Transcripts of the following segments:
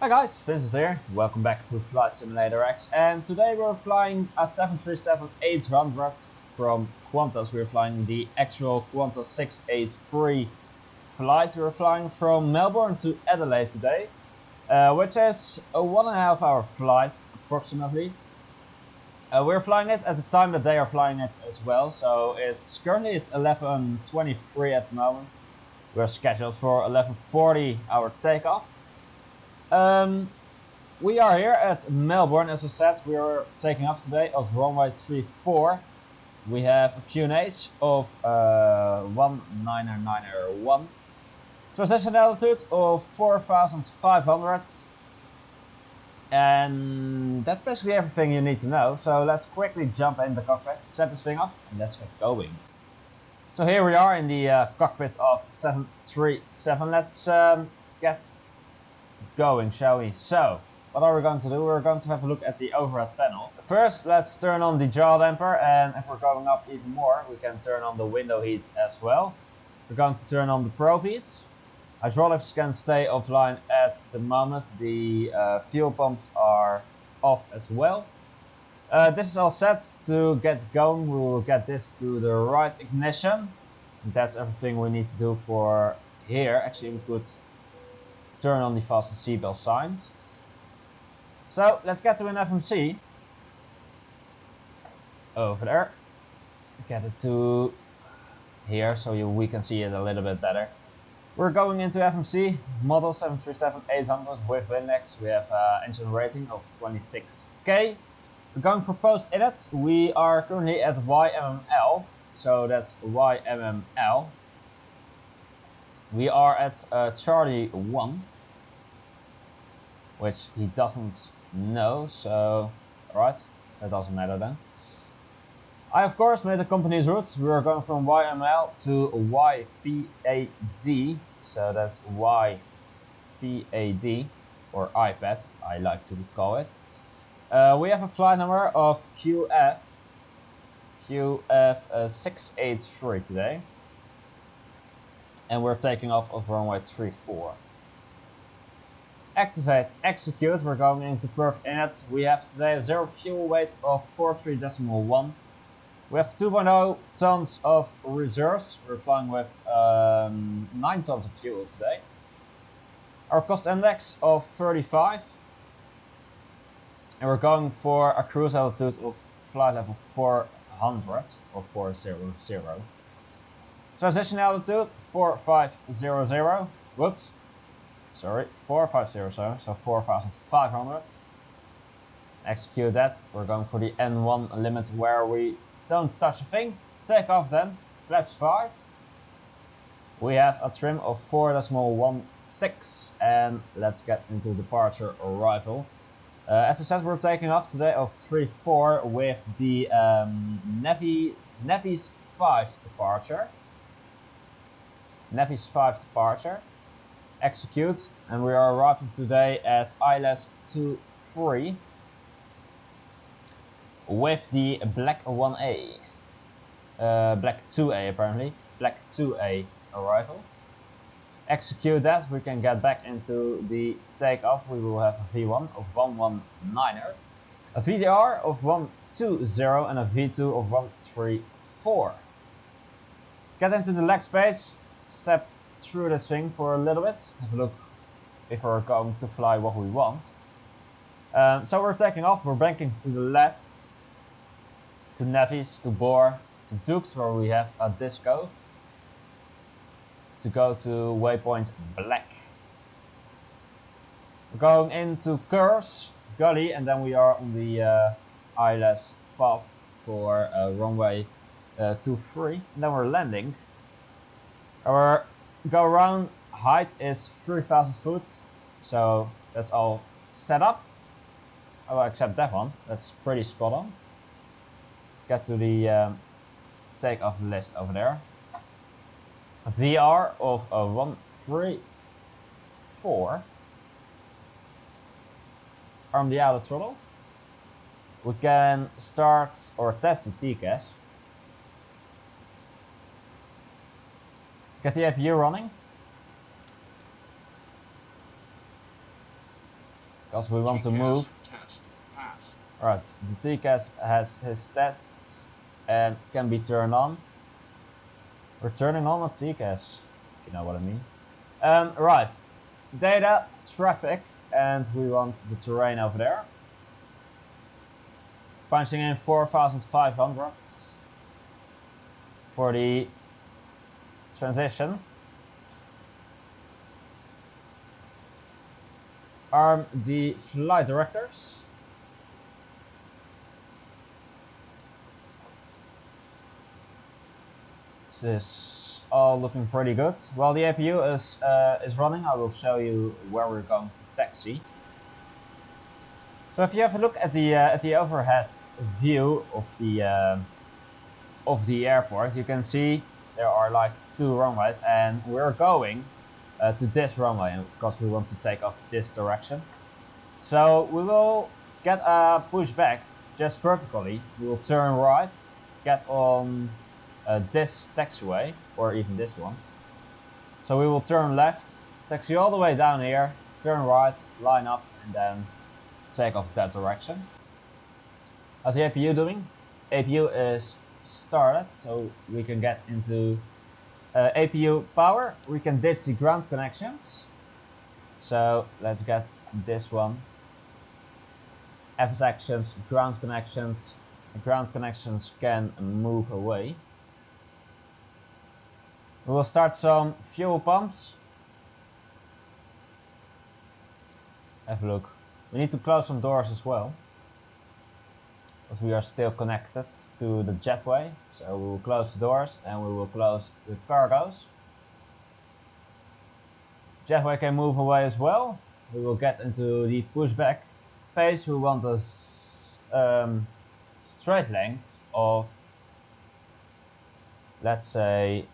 Hi guys, Vincent here. Welcome back to Flight Simulator X, and today we're flying a 737-800 from Qantas. We're flying the actual Qantas 683 flight. We're flying from Melbourne to Adelaide today, which is a 1.5 hour flight approximately. We're flying it at the time that they are flying it as well, so it's currently 11:23 at the moment. We're scheduled for 11:40 our takeoff. We are here at Melbourne, as I said. We are taking off today of runway 34. We have a QNH of 19901. Transition altitude of 4,500. And that's basically everything you need to know. So let's quickly jump in the cockpit, set this thing up, and let's get going. So here we are in the cockpit of the 737. Let's get going, shall we? So, what are we going to do? We're going to have a look at the overhead panel. First, let's turn on the jaw damper, and if we're going up even more, we can turn on the window heats as well. We're going to turn on the probe heats. Hydraulics can stay offline at the moment. The fuel pumps are off as well. This is all set to get going. We will get this to the right ignition. That's everything we need to do for here. Actually, we could turn on the fasten seatbelt signs. So let's get to an FMC. Over there. Get it to here so we can see it a little bit better. We're going into FMC, model 737-800 with Windex. We have engine rating of 26k. We're going for post init. We are currently at YMML, so that's YMML. We are at Charlie 1, which he doesn't know, so alright, that doesn't matter then. I of course made the company's route. We are going from YML to YPAD, so that's YPAD, or iPad, I like to call it. We have a flight number of QF683 today, and we're taking off of runway 34. Activate, execute. We're going into perf init. We have today a zero fuel weight of 43.1. We have 2.0 tons of reserves. We're flying with 9 tons of fuel today. Our cost index of 35. And we're going for a cruise altitude of flight level 400 or 400. Transition altitude 4500. Whoops. Sorry, 4500, so 4,500. Execute that. We're going for the N1 limit where we don't touch a thing. Take off then. Flaps 5. We have a trim of 4.16, and let's get into departure arrival. As I said, we're taking off today of 34 with the Nevis 5 departure. Nevis 5 departure. Execute, and we are arriving today at ILS 23 with the Black 1A, Black 2A apparently, Black 2A arrival. Execute that, we can get back into the takeoff. We will have a V1 of 119er, a VDR of 120, and a V2 of 134. Get into the leg space, step through this thing for a little bit, have a look if we're going to fly what we want. So we're taking off, we're banking to the left, to Nevis, to Bor, to Dukes where we have a disco, to go to waypoint Black. We're going into Curse, Gully, and then we are on the ILS path for runway 23, and then we're landing. Our go around height is 3,000 foot, so that's all set up. I will accept that one, that's pretty spot on. Get to the takeoff list over there. A VR of 134. Arm the outer throttle. We can start or test the TCAS. Get the APU running. because we want to move. Alright, the TCAS has his tests and can be turned on. We're turning on a TCAS, if you know what I mean. Right, data, traffic, and we want the terrain over there. Punching in 4,500 for the transition. Arm the flight directors. This is all looking pretty good. While the APU is running, I will show you where we're going to taxi. So if you have a look at the overhead view of the airport, you can see there are like 2 runways, and we're going to this runway because we want to take off this direction. So we will get a pushback just vertically. We will turn right, get on this taxiway, or even this one. So we will turn left, taxi all the way down here, turn right, line up, and then take off that direction. How's the APU doing? APU is started, so we can get into APU power. We can ditch the ground connections. So let's get this one. FSX ground connections. The ground connections can move away. We will start some fuel pumps. Have a look. We need to close some doors as well, because we are still connected to the jetway. So we will close the doors and we will close the cargoes. Jetway can move away as well. We will get into the pushback phase. We want a straight length of, let's say,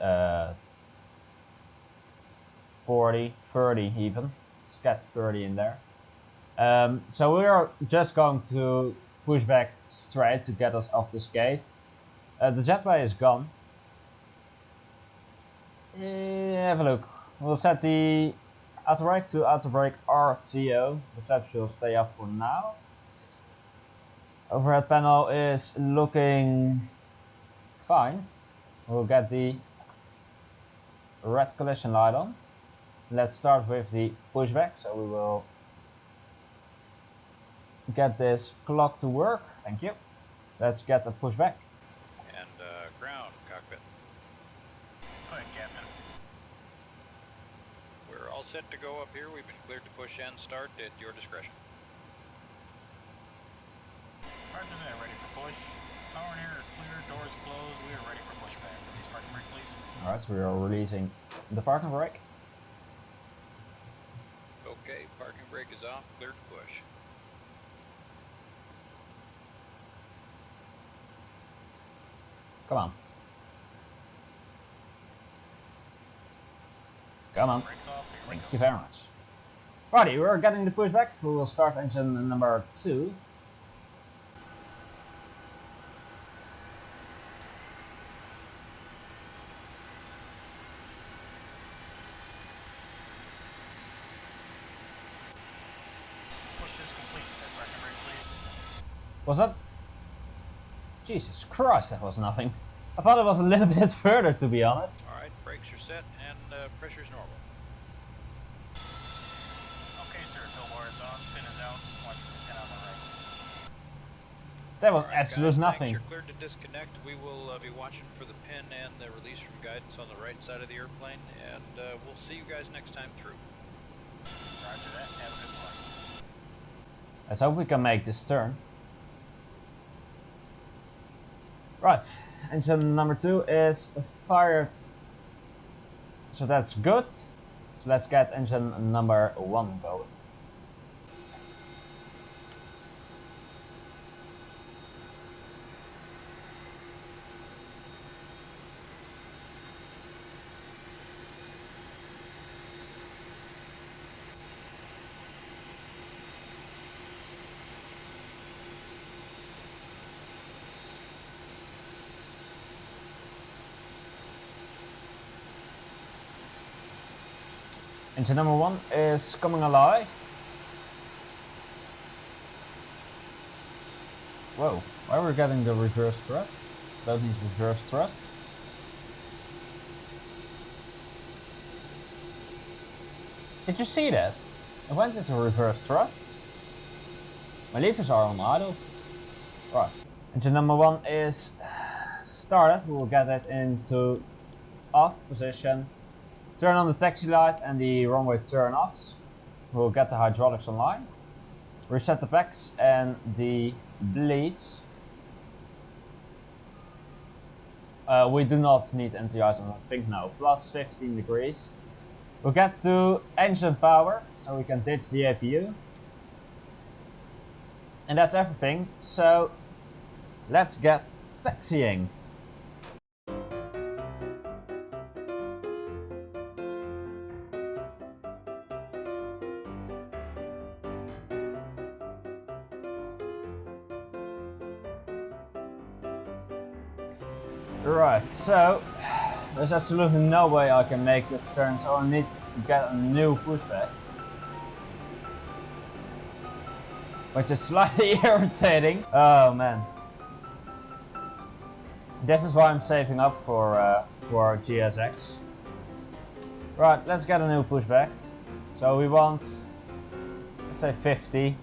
40, 30 even. Let's get 30 in there. So we are just going to push back straight to get us off this gate. The jetway is gone. Have a look. We'll set the auto brake to auto brake RTO. The flaps will stay up for now. Overhead panel is looking fine. We'll get the red collision light on. Let's start with the pushback. So we will get this clock to work. Thank you. Let's get the pushback. And ground cockpit. Go ahead, Captain. We're all set to go up here. We've been cleared to push and start at your discretion. Roger that, ready for push. Power and air are clear, doors closed. We are ready for pushback. Release parking brake, please. Alright, so we are releasing the parking brake. Okay, parking brake is off, cleared to push. Come on. Come on. Brakes off, here we Thank go. you very much. Righty, we're getting the pushback. We will start engine number 2. Push is complete. Set parking brake, please. Was that? Jesus Christ, that was nothing. I thought it was a little bit further, to be honest. Alright, brakes are set and pressure's normal. Okay, sir. Tow bar is on. Pin is out. Watch for the pin on the right. That was Alright, absolute guys, nothing. Thanks. You're cleared to disconnect. We will be watching for the pin and the release from guidance on the right side of the airplane, and we'll see you guys next time through. Roger that. Have a good flight. Let's hope we can make this turn. Right, engine number 2 is fired, so that's good. So let's get engine number 1 going. Engine number 1 is coming alive. Whoa, why are we getting the reverse thrust? Don't need reverse thrust. Did you see that? I went into reverse thrust. My levers are on idle. Right. Engine number 1 is started. We will get it into off position. Turn on the taxi light and the runway turn offs. We'll get the hydraulics online. Reset the packs and the bleeds. We do not need anti-ice, I think no. Plus 15 degrees. We'll get to engine power, so we can ditch the APU. And that's everything, so let's get taxiing. Right, so there's absolutely no way I can make this turn, so I need to get a new pushback. Which is slightly irritating. Oh man. This is why I'm saving up for GSX. Right, let's get a new pushback. So we want, let's say 50.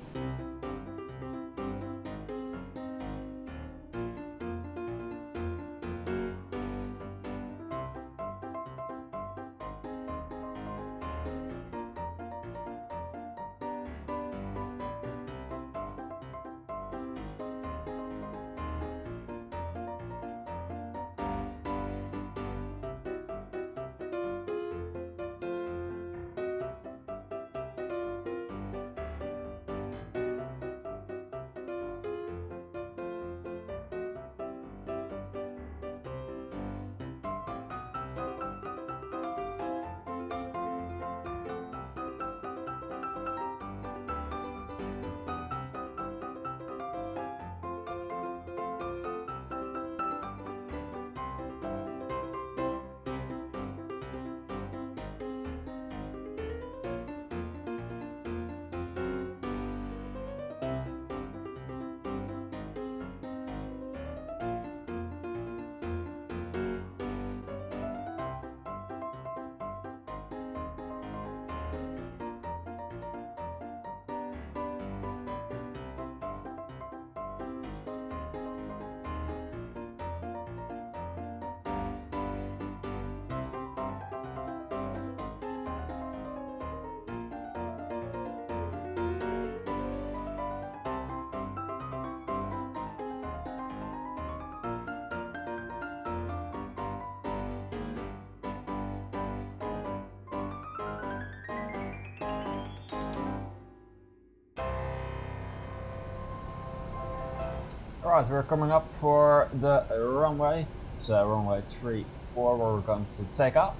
Alright, we're coming up for the runway. It's runway 34 where we're going to take off.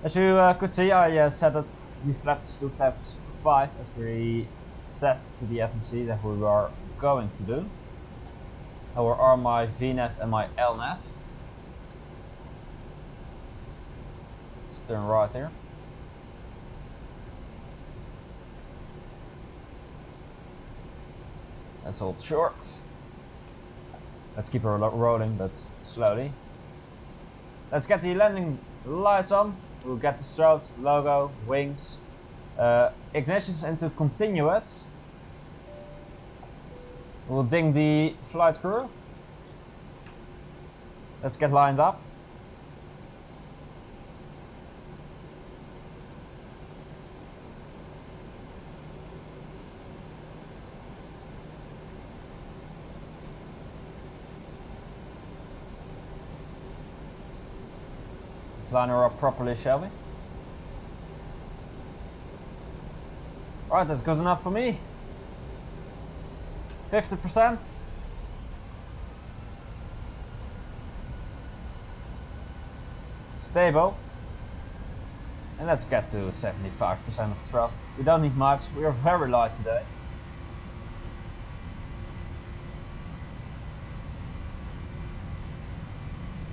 As you could see, I set it the flaps to flaps 5 as we set to the FMC that we are going to do. Our are my VNAV and my LNAV. Let's turn right here. Let's hold shorts. Let's keep her rolling, but slowly. Let's get the landing lights on. We'll get the strobes, logo, wings. Ignitions into continuous. We'll ding the flight crew. Let's get lined up. Let's line her up properly, shall we? Alright, that's good enough for me. 50%. Stable. And let's get to 75% of thrust. We don't need much, we are very light today.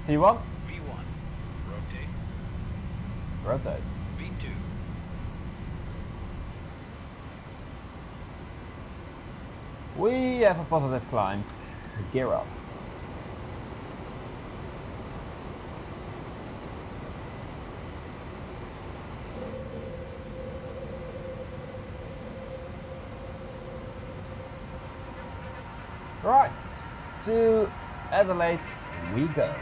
T1. Rotate. V2. We have a positive climb. Gear up. Right, to Adelaide we go.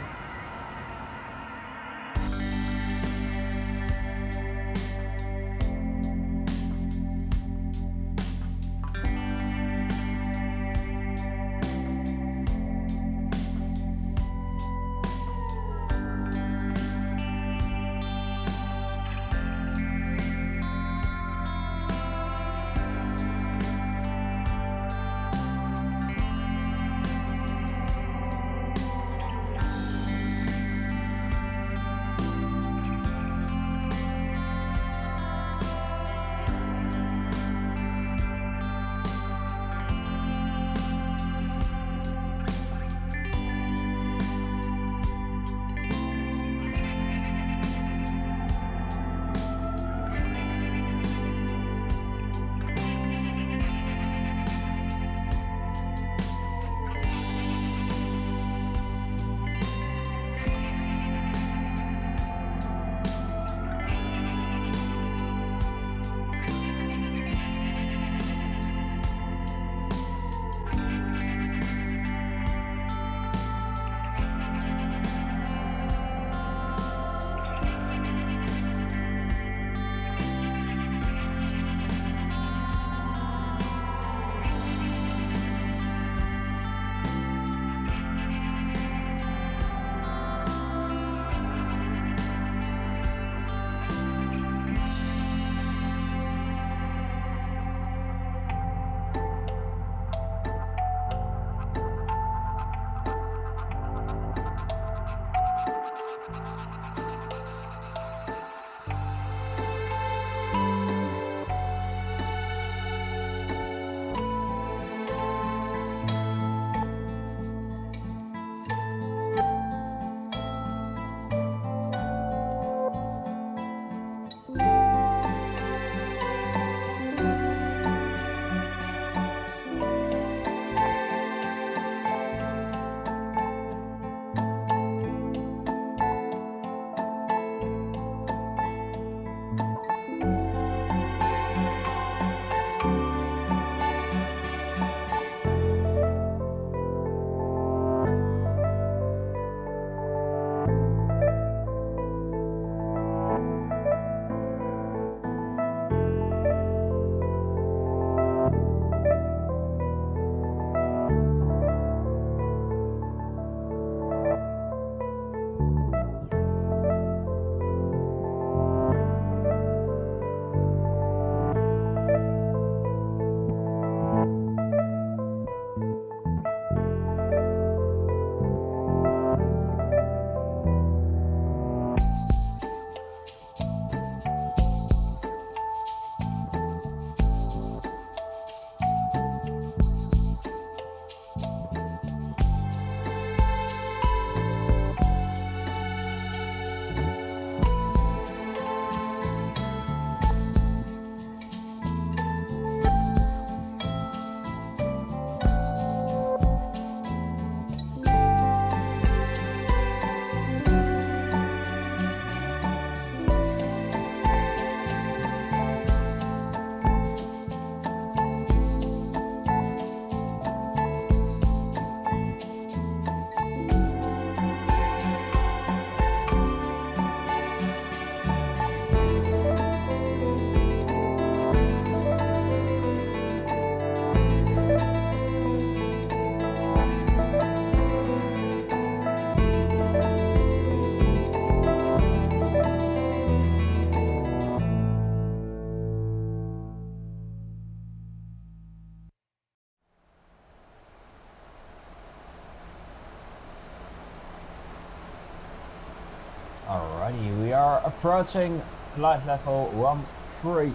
Alrighty, we are approaching flight level 130.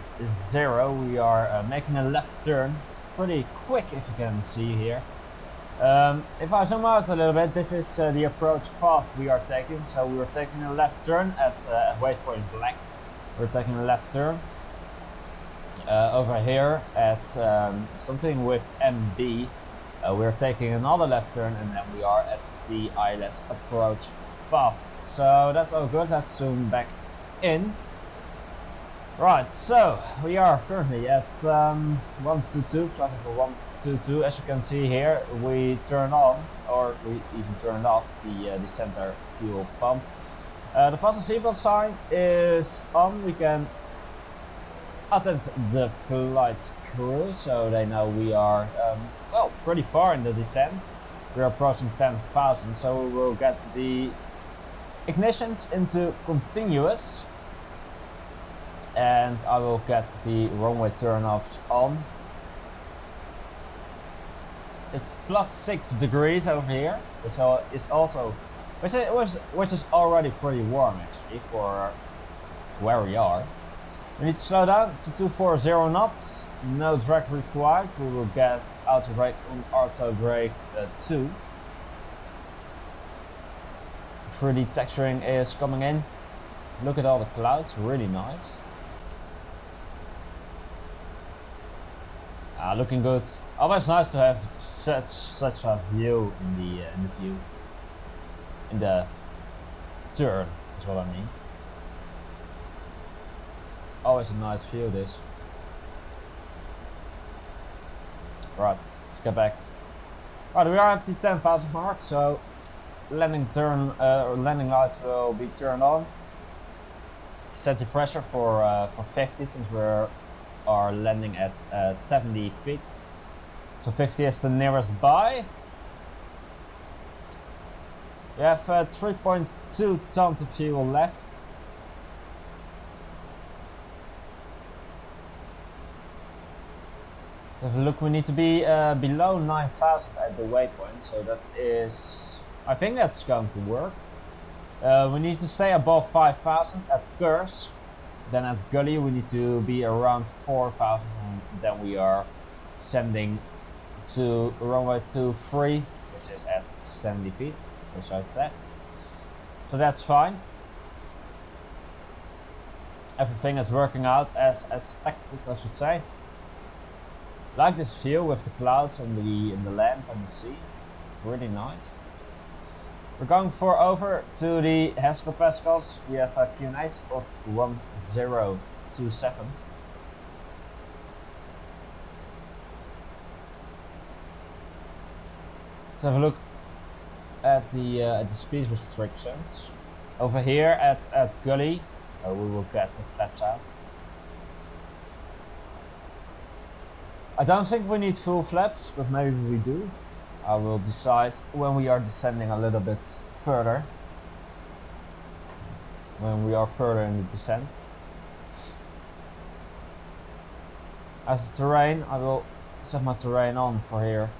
We are making a left turn, pretty quick if you can see here. If I zoom out a little bit, this is the approach path we are taking. So we are taking a left turn at waypoint black. We're taking a left turn. over here at something with MB, we're taking another left turn and then we are at the ILS approach path. So that's all good. Let's zoom back in. Right, so we are currently at 122, flying for 122. As you can see here, we turn on, or we even turned off the center fuel pump. The fasten seatbelt sign is on. We can attend the flight crew, so they know we are well, pretty far in the descent. We're approaching 10,000, so we will get the ignitions into continuous. And I will get the runway turn-offs on. It's plus 6 degrees over here, which is also, which is already pretty warm actually for where we are. We need to slow down to 240 knots. No drag required. We will get auto brake on auto brake 2. 3D texturing is coming in. Look at all the clouds, really nice. Looking good. Always nice to have such a view in the turn, is what I mean. Always a nice view, this. Right, let's get back. Right, we are at the 10,000 mark, so landing lights will be turned on. Set the pressure for 50 since we're landing at 70 feet. So 50 is the nearest by. We have 3.2 tons of fuel left. Look, we need to be below 9,000 at the waypoint, so that is, I think that's going to work. We need to stay above 5,000 at Curse. Then at Gully we need to be around 4,000, and then we are sending to runway 23, which is at 70 feet, which I said. So that's fine. Everything is working out as expected, I should say. Like this view with the clouds and the land and the sea, really nice. We're going over to the hectopascals. We have a QNH of 1027. Let's have a look at the speed restrictions. Over here at Gully, we will get the flaps out. I don't think we need full flaps, but maybe we do. I will decide when we are descending a little bit further. When we are further in the descent. As the terrain, I will set my terrain on for here,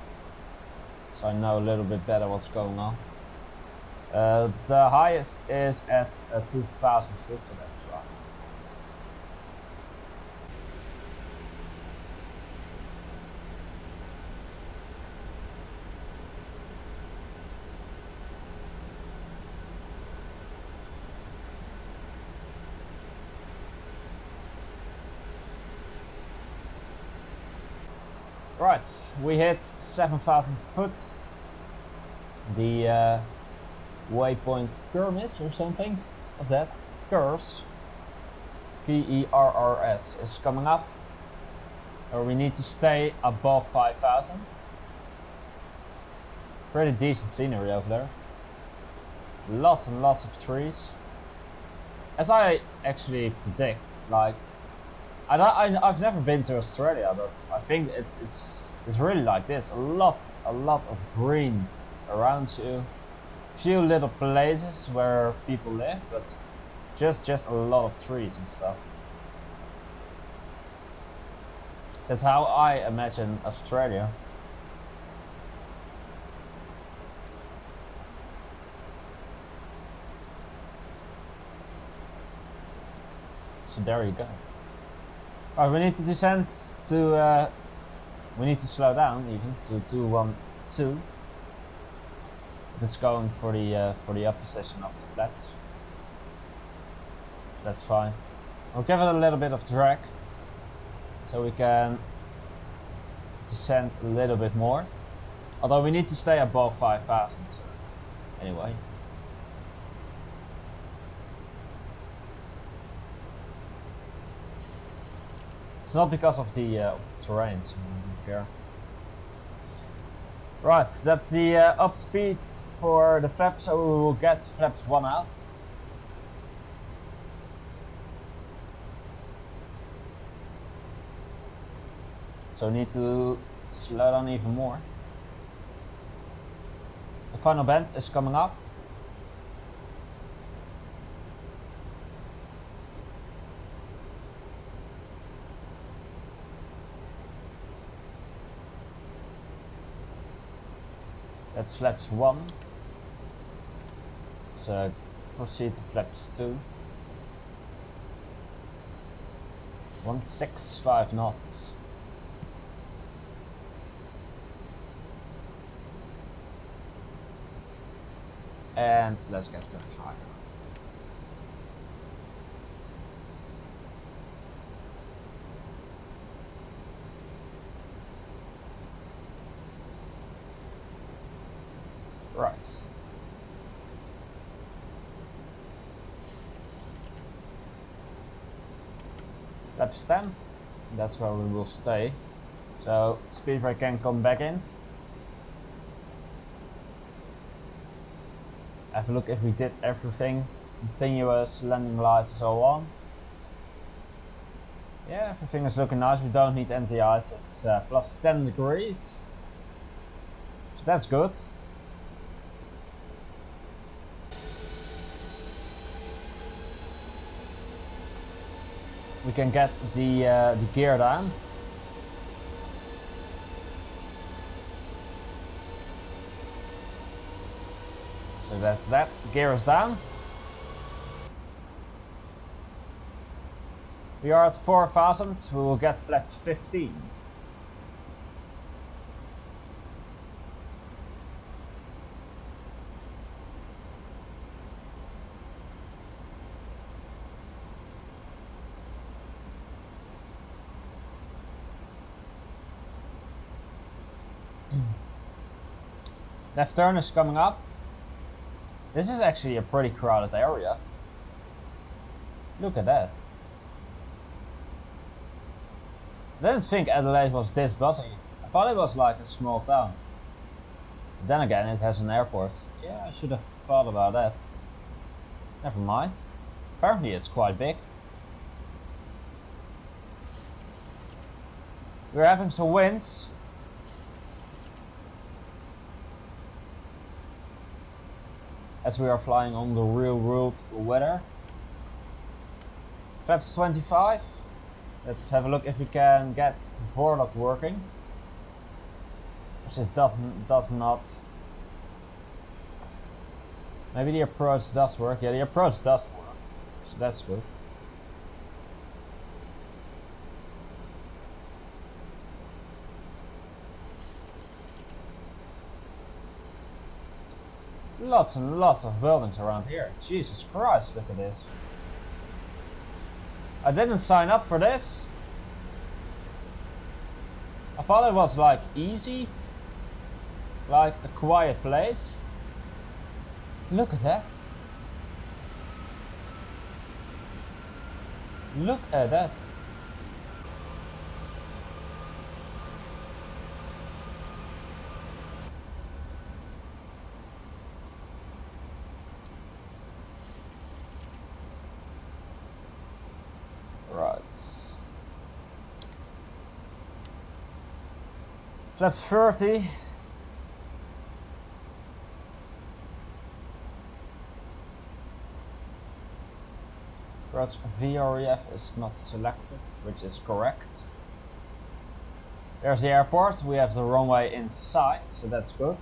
so I know a little bit better what's going on. The highest is at 2,000 feet, so that's right. Right, we hit 7,000 foot. The waypoint Kermis or something. What's that? Curse. P-E-R-R-S is coming up. Or we need to stay above 5,000. Pretty decent scenery over there. Lots and lots of trees. As I actually predict, like, I've never been to Australia, but I think it's really like this. A lot of green around you. Few little places where people live, but just a lot of trees and stuff. That's how I imagine Australia. So there you go. Alright, we need to descend to, we need to slow down even to 212. That's going for the opposition of the flaps. That's fine. I'll give it a little bit of drag. so we can descend a little bit more. Although we need to stay above 5,000. So anyway. It's not because of the terrain, so I don't care. Right, that's the up speed for the flaps, so we will get flaps 1 out. So we need to slow down even more. The final bend is coming up. That's flaps 1. Let's proceed to flaps 2. 165 knots. And let's get to 5 knots. Right. Laps 10. That's where we will stay. So speed brake can come back in. Have a look if we did everything. Continuous, landing lights and so on. Yeah, everything is looking nice. We don't need NTIs. It's plus 10 degrees. So that's good. We can get the gear down. So that's that. Gear is down. We are at 4,000. We will get flaps 15. Left turn is coming up. This is actually a pretty crowded area. Look at that. I didn't think Adelaide was this busy. I thought it was like a small town. But then again, it has an airport. Yeah, I should have thought about that. Never mind. Apparently it's quite big. We're having some winds. As we are flying on the real world weather. Flaps 25. Let's have a look if we can get the boardlock working. Which it does not. Maybe the approach does work. Yeah, the approach does work. So that's good. Lots and lots of buildings around here. Jesus Christ, look at this. I didn't sign up for this. I thought it was like easy. Like a quiet place. Look at that. Look at that. Flaps 30. Approach VREF is not selected, which is correct. There's the airport. We have the runway inside, so that's good.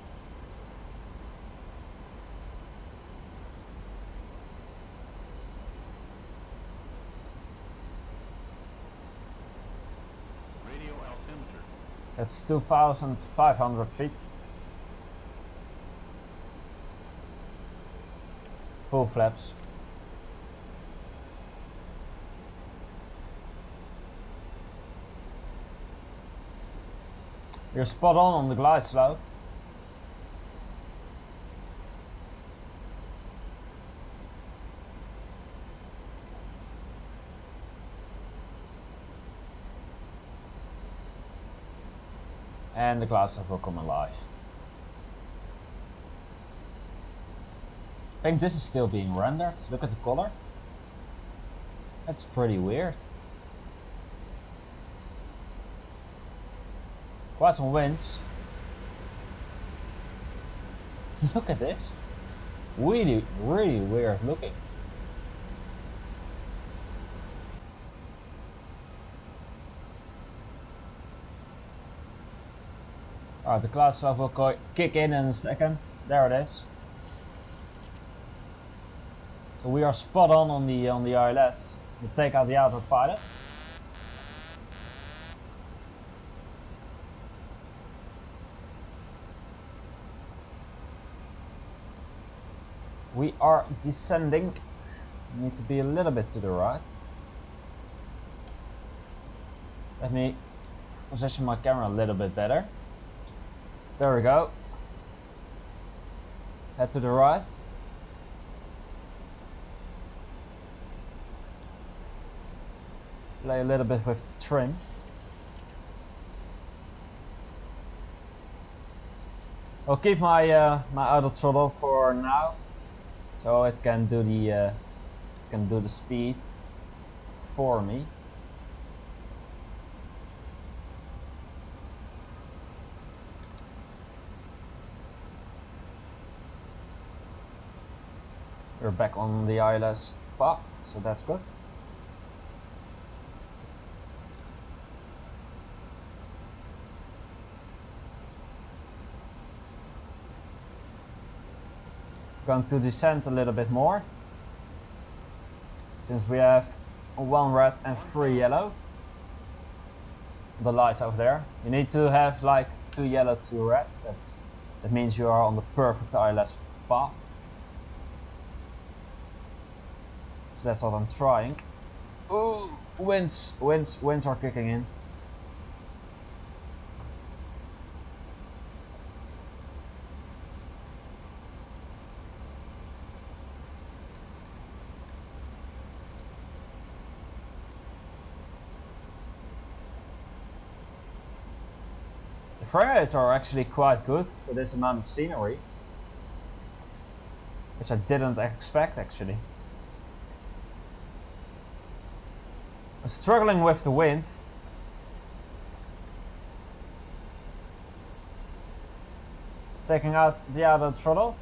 That's 2,500 feet. Full flaps. You're spot on the glide slope. And the glide slope will come alive. I think this is still being rendered. Look at the color. That's pretty weird. Quite some winds. Look at this. Really weird looking. Alright, the glide slope will kick in a second. There it is. So we are spot on the ILS. We'll take out the autopilot. We are descending. We need to be a little bit to the right. Let me position my camera a little bit better. There we go. Head to the right. Play a little bit with the trim. I'll keep my my auto throttle for now, so it can do the speed for me. We're back on the ILS path, so that's good. Going to descend a little bit more, since we have 1 red and 3 yellow. The lights over there. You need to have like 2 yellow, 2 red. That means you are on the perfect ILS path. So that's what I'm trying. Ooh, winds are kicking in. The frame rates are actually quite good for this amount of scenery, which I didn't expect actually. I'm struggling with the wind. Taking out the auto throttle.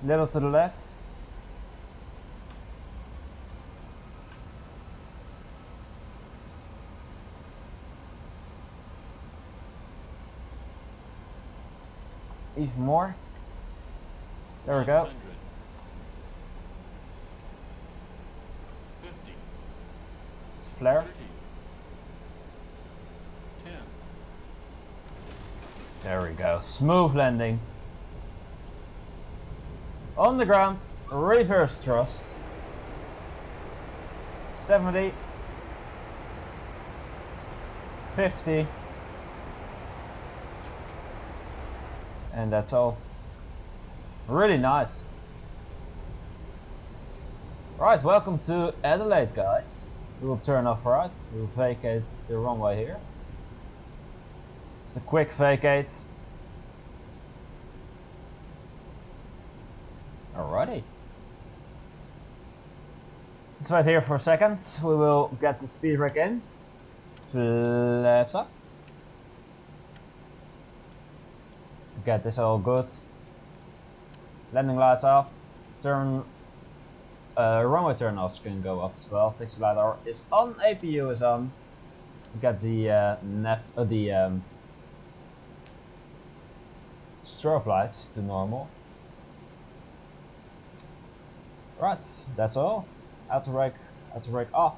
Little to the left. Even more. There we go. 50. It's flare. 30. 10. There we go. Smooth landing. On the ground, reverse thrust. 70. 50. And that's all. Really nice. Right, welcome to Adelaide, guys. We will turn off right. We will vacate the runway here. It's a quick vacate. Alrighty. Let's wait here for a second. We will get the speed brake in. Flaps up. Get this all good. Landing lights off. Turn runway turn-offs can go off as well. Taxi lidar is on. APU is on. Get the strobe lights to normal. Right, that's all. Auto brake Let's break off.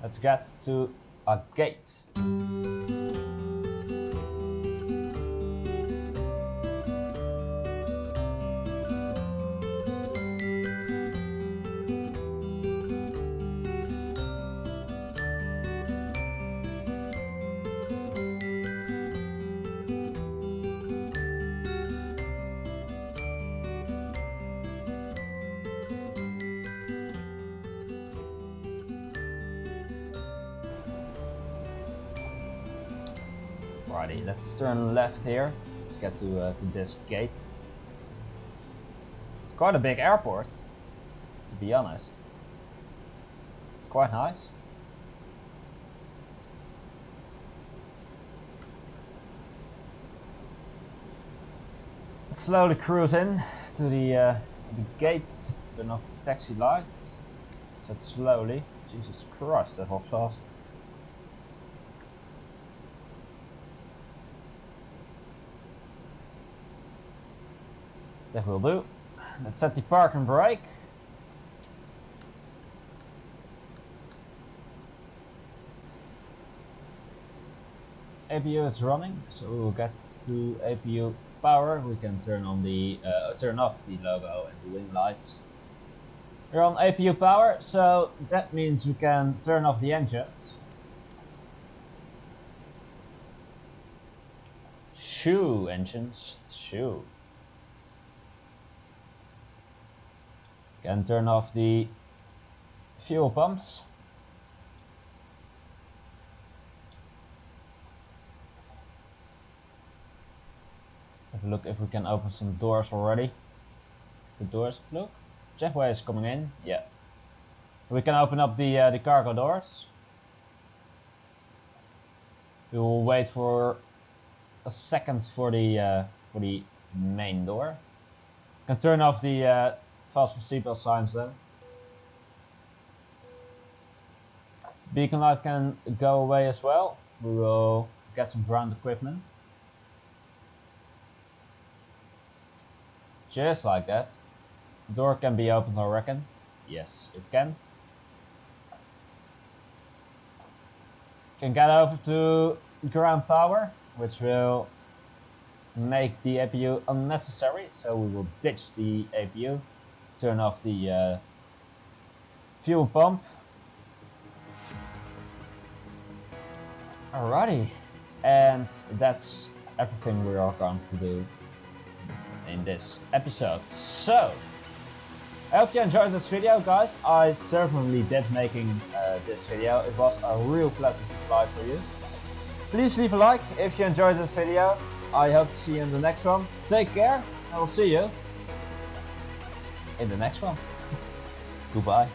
Let's get to a gate. Alrighty, let's turn left here. Let's get to this gate. It's quite a big airport, to be honest. It's quite nice. Let's slowly cruise in to the gates. Turn off the taxi lights. Set slowly. Jesus Christ, that was fast. That will do. Let's set the park and brake. APU is running, so we'll get to APU power. We can turn on the turn off the logo and the wing lights. We're on APU power, so that means we can turn off the engines. Shoo, engines, shoo. Can turn off the fuel pumps. Have a look if we can open some doors already. The doors, look. Jetway is coming in, yeah. We can open up the cargo doors. We will wait for a second for the main door. Can turn off the fasten seatbelt signs then. Beacon light can go away as well. We will get some ground equipment. Just like that. The door can be opened, I reckon. Yes, it can. Can get over to ground power, which will make the APU unnecessary. So we will ditch the APU. Turn off the fuel pump. Alrighty, and that's everything we are going to do in this episode. So, I hope you enjoyed this video, guys. I certainly did making this video. It was a real pleasant fly for you. Please leave a like if you enjoyed this video. I hope to see you in the next one. Take care, I will see you in the next one. Goodbye.